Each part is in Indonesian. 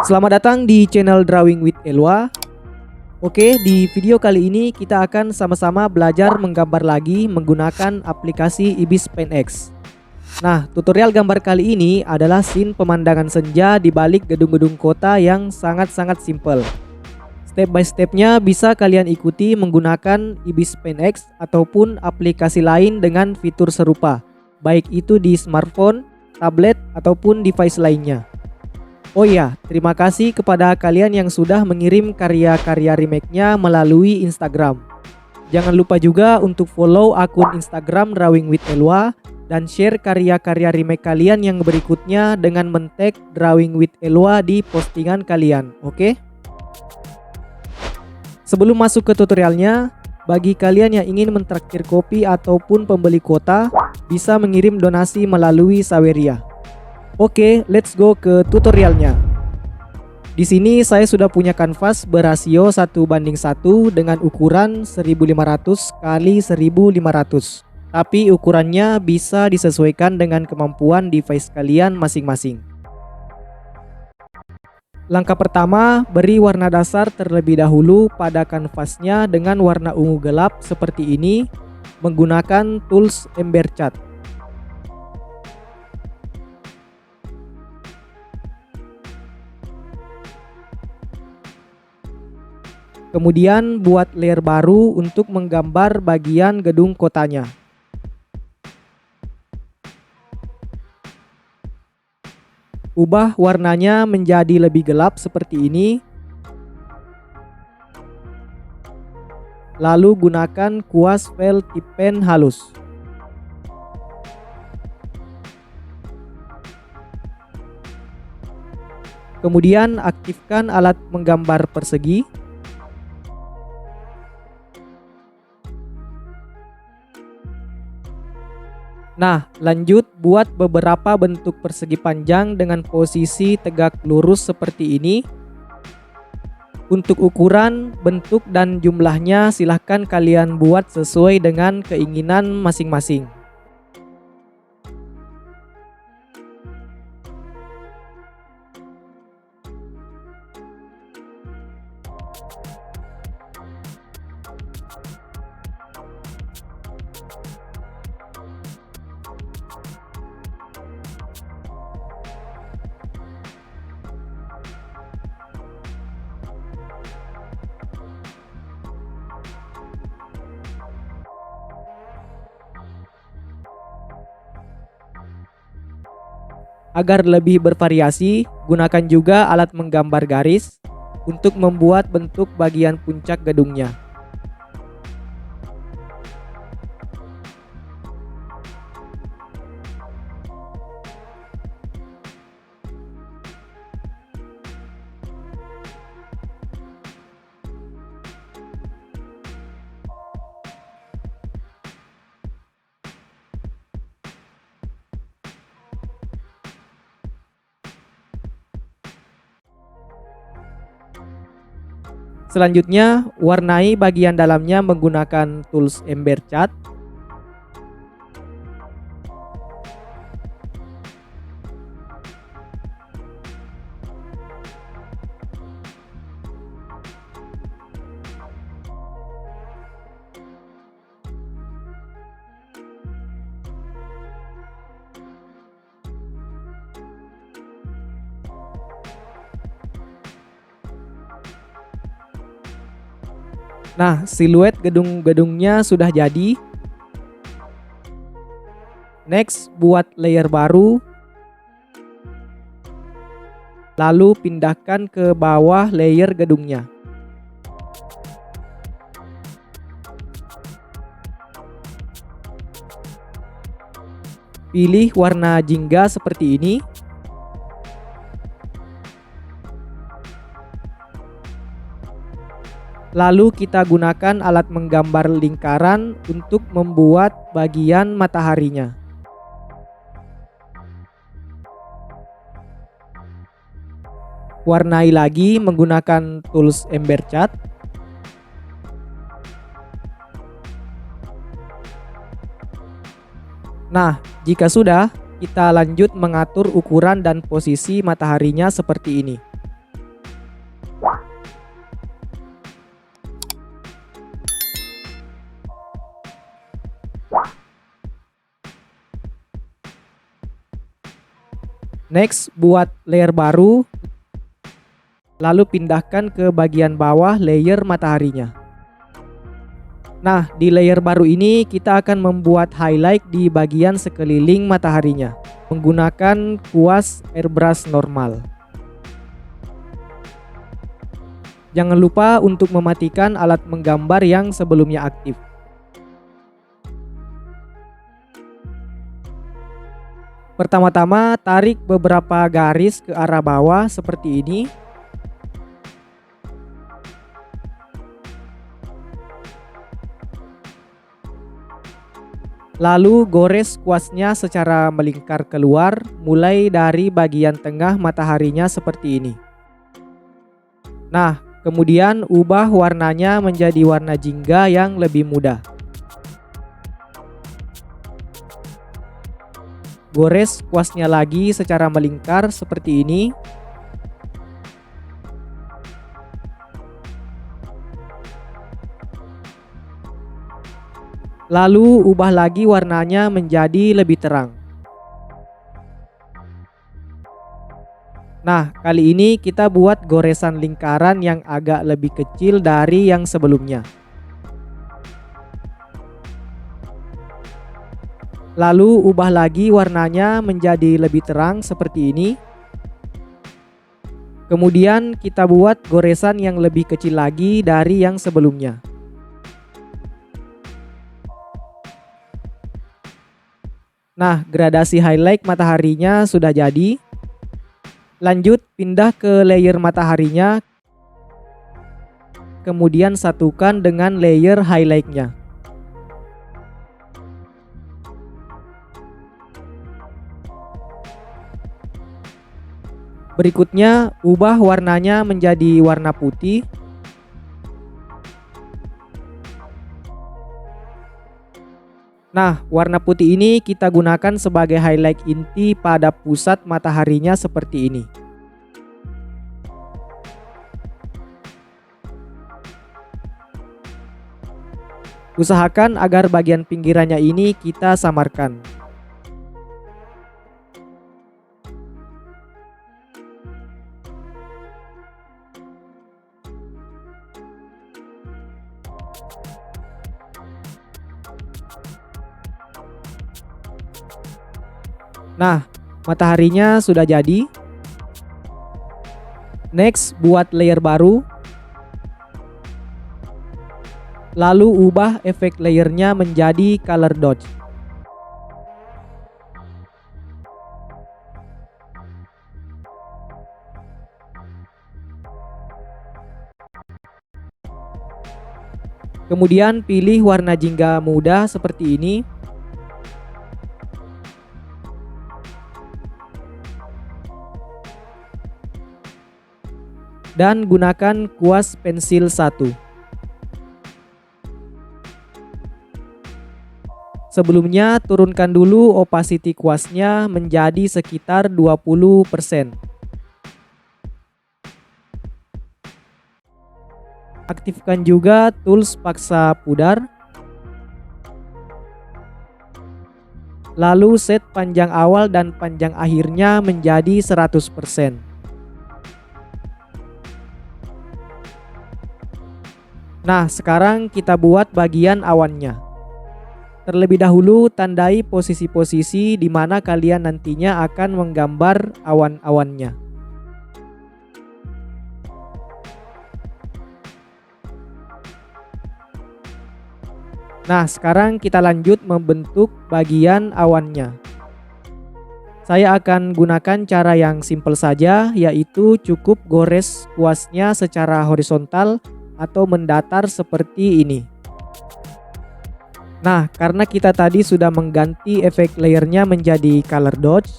Selamat datang di channel Drawing with Elwa. Oke, di video kali ini kita akan sama-sama belajar menggambar lagi menggunakan aplikasi Ibis Paint X. Nah, tutorial gambar kali ini adalah scene pemandangan senja di balik gedung-gedung kota yang sangat-sangat simple. Step by stepnya bisa kalian ikuti menggunakan Ibis Paint X ataupun aplikasi lain dengan fitur serupa, baik itu di smartphone, tablet, ataupun device lainnya. Oh iya, terima kasih kepada kalian yang sudah mengirim karya-karya remake-nya melalui Instagram. Jangan lupa juga untuk follow akun Instagram Drawing with Elwa dan share karya-karya remake kalian yang berikutnya dengan men-tag Drawing with Elwa di postingan kalian, oke? Sebelum masuk ke tutorialnya, bagi kalian yang ingin mentraktir kopi ataupun pembeli kuota, bisa mengirim donasi melalui Saweria. Oke, let's go ke tutorialnya. Di sini saya sudah punya kanvas berasio 1:1 dengan ukuran 1500 x 1500. Tapi ukurannya bisa disesuaikan dengan kemampuan device kalian masing-masing. Langkah pertama, beri warna dasar terlebih dahulu pada kanvasnya dengan warna ungu gelap seperti ini menggunakan tools Ember Cat. Kemudian buat layer baru untuk menggambar bagian gedung kotanya. Ubah warnanya menjadi lebih gelap seperti ini. Lalu gunakan kuas file tip pen halus. Kemudian aktifkan alat menggambar persegi. Nah, lanjut buat beberapa bentuk persegi panjang dengan posisi tegak lurus seperti ini. Untuk ukuran, bentuk, dan jumlahnya silahkan kalian buat sesuai dengan keinginan masing-masing. Agar lebih bervariasi, gunakan juga alat menggambar garis untuk membuat bentuk bagian puncak gedungnya. Selanjutnya, warnai bagian dalamnya menggunakan tools Ember Cat. Nah, siluet gedung-gedungnya sudah jadi. Next, buat layer baru. Lalu pindahkan ke bawah layer gedungnya. Pilih warna jingga seperti ini. Lalu kita gunakan alat menggambar lingkaran untuk membuat bagian mataharinya. Warnai lagi menggunakan tools Ember Cat. Nah, jika sudah, kita lanjut mengatur ukuran dan posisi mataharinya seperti ini. Next, buat layer baru, lalu pindahkan ke bagian bawah layer mataharinya. Nah, di layer baru ini kita akan membuat highlight di bagian sekeliling mataharinya menggunakan kuas airbrush normal. Jangan lupa untuk mematikan alat menggambar yang sebelumnya aktif. Pertama-tama, tarik beberapa garis ke arah bawah seperti ini. Lalu gores kuasnya secara melingkar keluar, mulai dari bagian tengah mataharinya seperti ini. Nah, kemudian ubah warnanya menjadi warna jingga yang lebih mudah. Gores kuasnya lagi secara melingkar seperti ini. Lalu ubah lagi warnanya menjadi lebih terang. Nah, kali ini kita buat goresan lingkaran yang agak lebih kecil dari yang sebelumnya. Lalu ubah lagi warnanya menjadi lebih terang seperti ini. Kemudian kita buat goresan yang lebih kecil lagi dari yang sebelumnya. Nah, gradasi highlight mataharinya sudah jadi. Lanjut pindah ke layer mataharinya. Kemudian satukan dengan layer highlightnya. Berikutnya, ubah warnanya menjadi warna putih. Nah, warna putih ini kita gunakan sebagai highlight inti pada pusat mataharinya seperti ini. Usahakan agar bagian pinggirannya ini kita samarkan. Nah, mataharinya sudah jadi. Next, buat layer baru. Lalu ubah efek layernya menjadi color dodge. Kemudian pilih warna jingga muda seperti ini. Dan gunakan kuas pensil 1. Sebelumnya turunkan dulu opacity kuasnya menjadi sekitar 20%. Aktifkan juga tools paksa pudar. Lalu set panjang awal dan panjang akhirnya menjadi 100%. Nah, sekarang kita buat bagian awannya. Terlebih dahulu tandai posisi-posisi di mana kalian nantinya akan menggambar awan-awannya. Nah, sekarang kita lanjut membentuk bagian awannya. Saya akan gunakan cara yang simpel saja, yaitu cukup gores kuasnya secara horizontal atau mendatar seperti ini. Nah, karena kita tadi sudah mengganti efek layernya menjadi color dodge,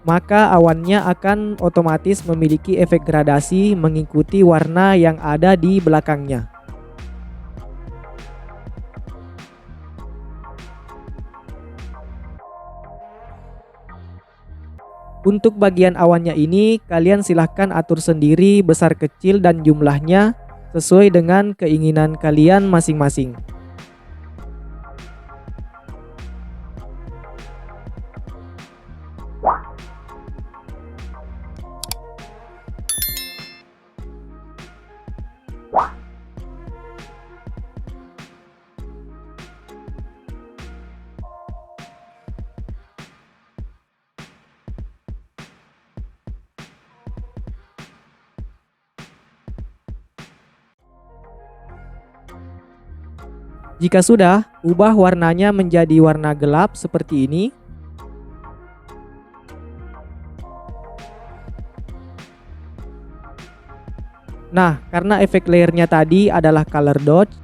maka awannya akan otomatis memiliki efek gradasi mengikuti warna yang ada di belakangnya. Untuk bagian awannya ini, kalian silahkan atur sendiri besar kecil dan jumlahnya sesuai dengan keinginan kalian masing-masing. Jika sudah, ubah warnanya menjadi warna gelap seperti ini. Nah, karena efek layernya tadi adalah color dodge,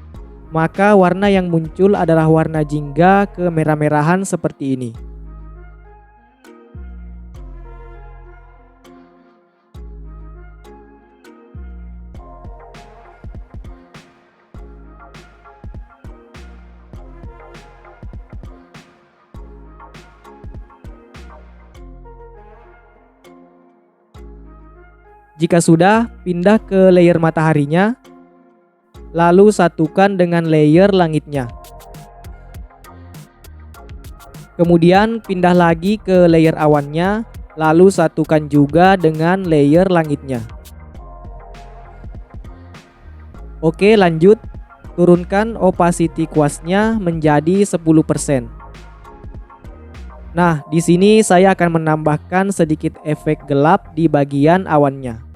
maka warna yang muncul adalah warna jingga kemerah-merahan seperti ini. Jika sudah, pindah ke layer mataharinya, lalu satukan dengan layer langitnya. Kemudian pindah lagi ke layer awannya, lalu satukan juga dengan layer langitnya. Oke, lanjut. Turunkan opacity kuasnya menjadi 10%. Nah, di sini saya akan menambahkan sedikit efek gelap di bagian awannya.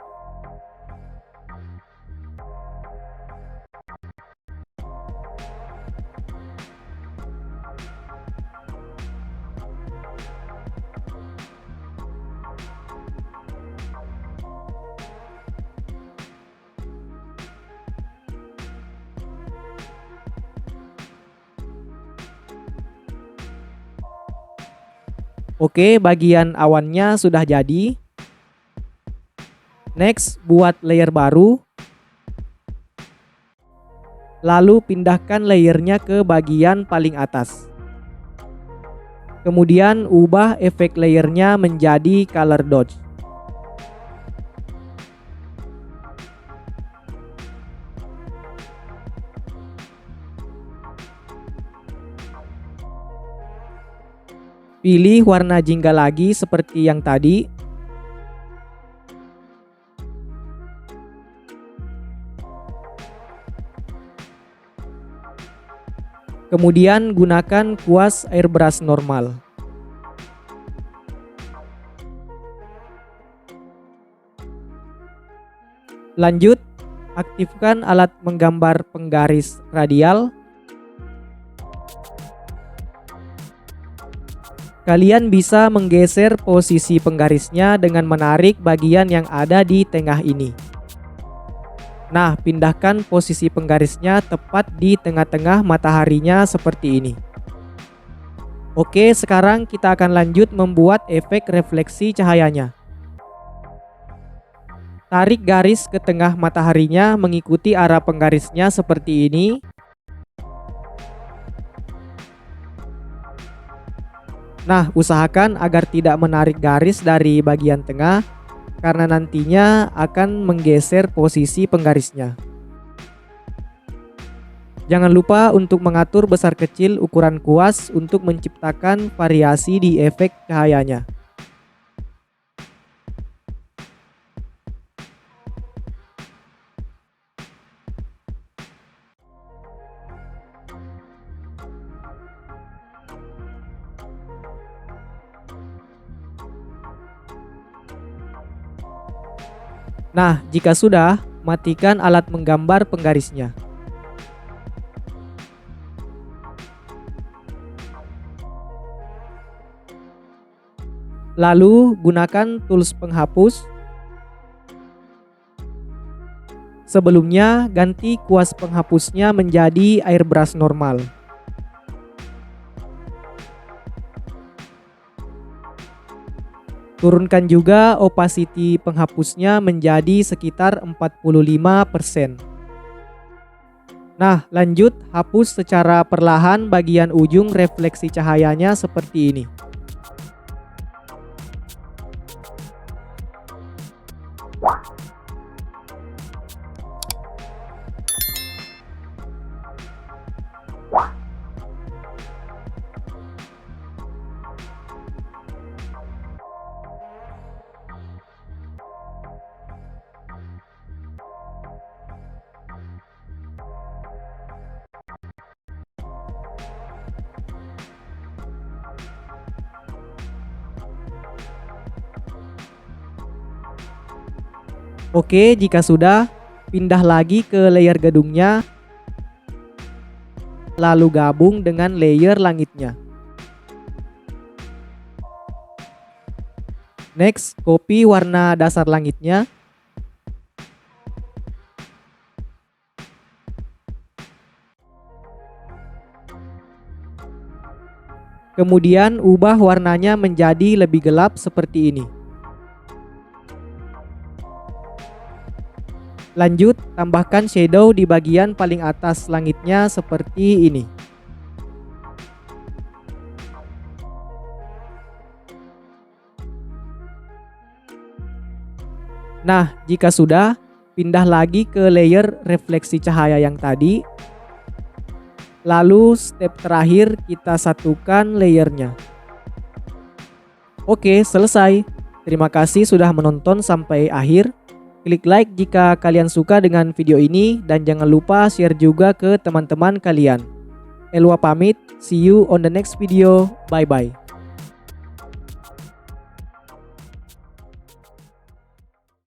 Oke, bagian awannya sudah jadi. Next, buat layer baru. Lalu pindahkan layernya ke bagian paling atas. Kemudian ubah efek layernya menjadi color dodge. Pilih warna jingga lagi seperti yang tadi. Kemudian gunakan kuas airbrush normal. Lanjut, aktifkan alat menggambar penggaris radial. Kalian bisa menggeser posisi penggarisnya dengan menarik bagian yang ada di tengah ini. Nah, pindahkan posisi penggarisnya tepat di tengah-tengah mataharinya seperti ini. Oke, sekarang kita akan lanjut membuat efek refleksi cahayanya. Tarik garis ke tengah mataharinya mengikuti arah penggarisnya seperti ini. Nah, usahakan agar tidak menarik garis dari bagian tengah, karena nantinya akan menggeser posisi penggarisnya. Jangan lupa untuk mengatur besar kecil ukuran kuas untuk menciptakan variasi di efek cahayanya. Nah, jika sudah, matikan alat menggambar penggarisnya. Lalu, gunakan tools penghapus. Sebelumnya, ganti kuas penghapusnya menjadi airbrush normal. Turunkan juga opacity penghapusnya menjadi sekitar 45%. Nah, lanjut hapus secara perlahan bagian ujung refleksi cahayanya seperti ini. Oke, jika sudah, pindah lagi ke layer gedungnya, lalu gabung dengan layer langitnya. Next, copy warna dasar langitnya. Kemudian ubah warnanya menjadi lebih gelap seperti ini. Lanjut, tambahkan shadow di bagian paling atas langitnya seperti ini. Nah, jika sudah, pindah lagi ke layer refleksi cahaya yang tadi. Lalu step terakhir kita satukan layernya. Oke, selesai. Terima kasih sudah menonton sampai akhir. Klik like jika kalian suka dengan video ini dan jangan lupa share juga ke teman-teman kalian. Elwa pamit, see you on the next video. Bye bye.